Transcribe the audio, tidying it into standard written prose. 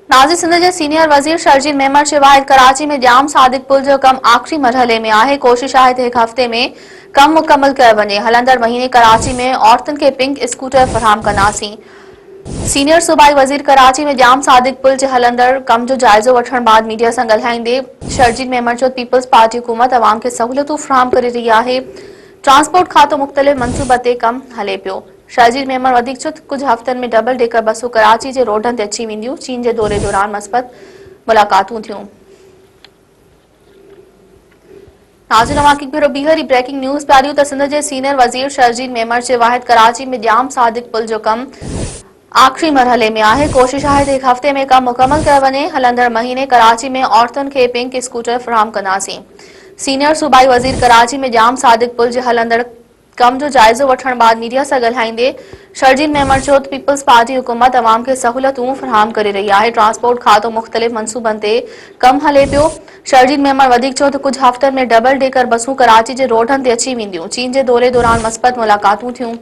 नाज़िर सिंध जे senior वज़ीर शरजील मेमण शिवाहिद कराची में जाम सादिक पुल जो कम आखिरी मरहले में आहे। कोशिश आहे त हिक हफ़्ते में कम मुकम्मल कयो वञे। हलंदड़ महीने कराची में औरतुनि खे पिंक स्कूटर फराहम कंदासीं। सीनियर सूबाई वज़ीर कराची में जाम सादिक पुल जे हलंदड़ कम जो जाइज़ो वठण बाद मीडिया सां ॻाल्हाईंदे शरजील मेमण चयो पीपल्स पार्टी हुकूमत अवाम खे सहूलियतूं फराहम करे रही आहे। ट्रांसपोर्ट खातो मुख़्तलिफ़ मंसूबनि ते कम हले पियो। शरजील मेमण वधीक चयो त कुझु हफ़्तनि में डबल डेकर बसूं कराची जे रोडनि ते अची वेंदियूं। चीन जे दौरे दौरान मस्बत मुलाक़ातूं थियूं। नाज़रीन अवां खे भेरो ॿीहर ब्रेकिंग न्यूज़ पियारियूं त सिंध जे सीनियर वज़ीर शरजील मेमण शिवाहिद कराची में जाम सादिक पुल जो कम आखिरी मरहले में आहे। कोशिश आहे त हिक हफ़्ते में कम मुकम्मल कयो वञे। हलंदड़ महीने कराची में औरतुनि खे पिंक स्कूटर फराहम कंदासीं। सीनियर सूबाई वज़ीर कराची में जाम सादिक पुल जे हलंदड़ कम जो जाइज़ो वठण बाद मीडिया सां ॻाल्हाईंदे शरजील मेमण चयो त पीपल्स पार्टी हुकूमत अवाम खे सहूलियतूं फराहम करे रही आहे। ट्रांसपोर्ट खातो मुख़्तलिफ़ मंसूबनि ते कम हले पियो। शरजील मेमण वधीक चयो त कुझु हफ़्तनि में डबल डेकर बसूं कराची जे रोडनि ते अची वेंदियूं। चीन जे दौरे दौरान मस्बत मुलाक़ातूं थियूं।